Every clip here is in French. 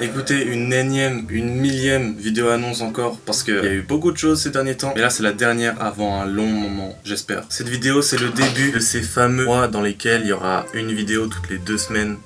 Écoutez, une millième vidéo annonce encore, parce qu'il y a eu beaucoup de choses ces derniers temps, mais là c'est la dernière avant un long moment, j'espère. Cette vidéo c'est le début de ces fameux mois dans lesquels il y aura une vidéo toutes les 2 semaines.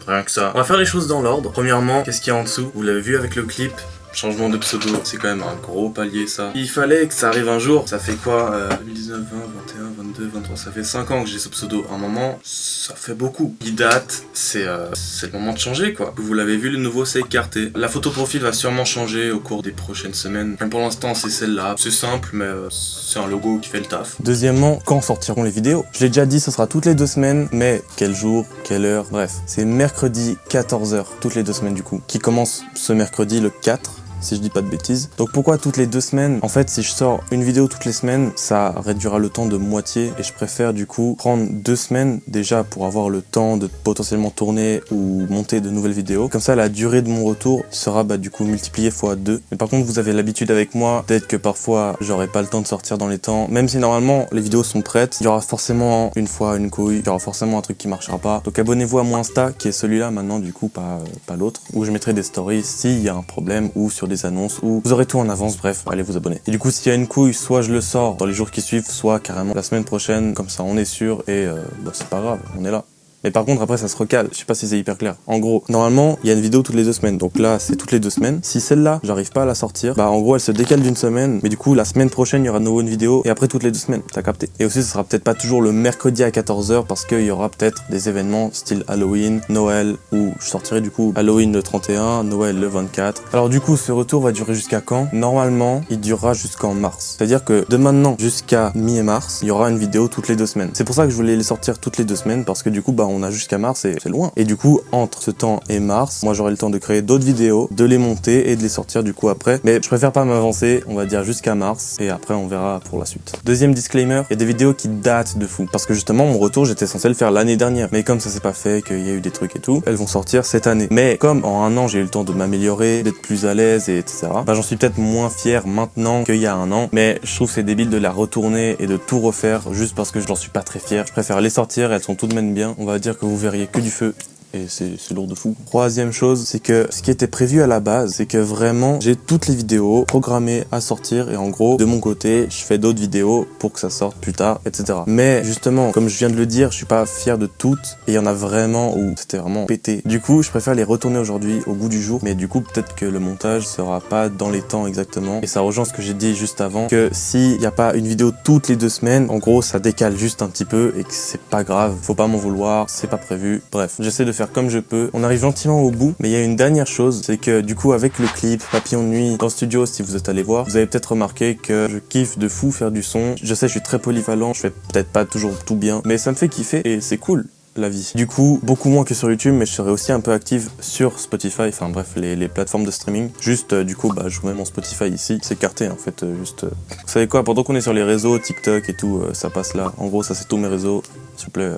Rien que ça. On va faire les choses dans l'ordre. Premièrement, qu'est-ce qu'il y a en dessous? Vous l'avez vu avec le clip. Changement de pseudo, c'est quand même un gros palier ça. Il fallait que ça arrive un jour. Ça fait quoi 2019, 20, 21, 22, 23, ça fait 5 ans que j'ai ce pseudo. À un moment, ça fait beaucoup. Il date, c'est le moment de changer quoi. Vous l'avez vu, le nouveau s'est écarté. La photo profil va sûrement changer au cours des prochaines semaines. Même pour l'instant, c'est celle-là. C'est simple, mais c'est un logo qui fait le taf. Deuxièmement, quand sortiront les vidéos? Je l'ai déjà dit, ce sera toutes les 2 semaines, mais quel jour, quelle heure, bref. C'est mercredi 14h, toutes les 2 semaines du coup, qui commence ce mercredi le 4. Si je dis pas de bêtises. Donc pourquoi toutes les 2 semaines? En fait, si je sors une vidéo toutes les semaines, ça réduira le temps de moitié et je préfère du coup prendre 2 semaines déjà pour avoir le temps de potentiellement tourner ou monter de nouvelles vidéos. Comme ça, la durée de mon retour sera du coup multipliée fois 2. Mais par contre, vous avez l'habitude avec moi, peut-être que parfois j'aurai pas le temps de sortir dans les temps. Même si normalement les vidéos sont prêtes, il y aura forcément une fois une couille, il y aura forcément un truc qui marchera pas. Donc abonnez-vous à mon Insta qui est celui-là maintenant du coup, pas l'autre, où je mettrai des stories s'il y a un problème ou sur des annonces où vous aurez tout en avance, bref, allez vous abonner. Et du coup, s'il y a une couille, soit je le sors dans les jours qui suivent, soit carrément la semaine prochaine, comme ça on est sûr et c'est pas grave, on est là. Mais par contre, après, ça se recale. Je sais pas si c'est hyper clair. En gros, normalement, il y a une vidéo toutes les 2 semaines. Donc là, c'est toutes les 2 semaines. Si celle-là, j'arrive pas à la sortir, en gros, elle se décale d'une semaine. Mais du coup, la semaine prochaine, il y aura de nouveau une vidéo. Et après, toutes les 2 semaines. T'as capté. Et aussi, ce sera peut-être pas toujours le mercredi à 14h parce qu'il y aura peut-être des événements style Halloween, Noël, où je sortirai du coup Halloween le 31, Noël le 24. Alors du coup, ce retour va durer jusqu'à quand? Normalement, il durera jusqu'en mars. C'est-à-dire que de maintenant jusqu'à mi-mars, il y aura une vidéo toutes les 2 semaines. C'est pour ça que je voulais les sortir toutes les 2 semaines parce que du coup, on a jusqu'à mars et c'est loin. Et du coup, entre ce temps et mars, moi j'aurai le temps de créer d'autres vidéos, de les monter et de les sortir du coup après. Mais je préfère pas m'avancer, on va dire jusqu'à mars et après on verra pour la suite. Deuxième disclaimer, il y a des vidéos qui datent de fou. Parce que justement, mon retour, j'étais censé le faire l'année dernière. Mais comme ça s'est pas fait, qu'il y a eu des trucs et tout, elles vont sortir cette année. Mais comme en un an, j'ai eu le temps de m'améliorer, d'être plus à l'aise et etc. J'en suis peut-être moins fier maintenant qu'il y a un an. Mais je trouve c'est débile de la retourner et de tout refaire juste parce que j'en suis pas très fier. Je préfère les sortir, elles sont tout de même bien. On va dire que vous verriez que du feu. Et c'est lourd de fou. Troisième chose, c'est que ce qui était prévu à la base, c'est que vraiment, j'ai toutes les vidéos programmées à sortir et en gros, de mon côté, je fais d'autres vidéos pour que ça sorte plus tard, etc. Mais justement, comme je viens de le dire, je suis pas fier de toutes et il y en a vraiment où c'était vraiment pété. Du coup, je préfère les retourner aujourd'hui au goût du jour, mais du coup, peut-être que le montage sera pas dans les temps exactement. Et ça rejoint ce que j'ai dit juste avant, que s'il y a pas une vidéo toutes les 2 semaines, en gros, ça décale juste un petit peu et que c'est pas grave. Faut pas m'en vouloir, c'est pas prévu. Bref, j'essaie de faire comme je peux. On arrive gentiment au bout, mais il y a une dernière chose, c'est que du coup avec le clip Papillon de nuit dans le studio, si vous êtes allé voir, vous avez peut-être remarqué que je kiffe de fou faire du son. Je sais, je suis très polyvalent, je fais peut-être pas toujours tout bien, mais ça me fait kiffer et c'est cool. La vie. Du coup, beaucoup moins que sur YouTube, mais je serai aussi un peu active sur Spotify, enfin bref, les plateformes de streaming. Juste, du coup, je vous mets mon Spotify ici. C'est carté, en fait, juste... Vous savez quoi, pendant qu'on est sur les réseaux, TikTok et tout, ça passe là. En gros, ça c'est tous mes réseaux. S'il vous plaît,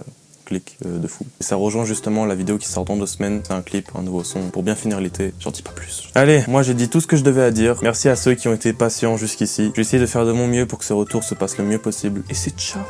clic de fou. Et ça rejoint justement la vidéo qui sort dans 2 semaines. C'est un clip, un nouveau son pour bien finir l'été. J'en dis pas plus. Allez, moi j'ai dit tout ce que je devais à dire. Merci à ceux qui ont été patients jusqu'ici. Je vais essayer de faire de mon mieux pour que ce retour se passe le mieux possible. Et c'est ciao!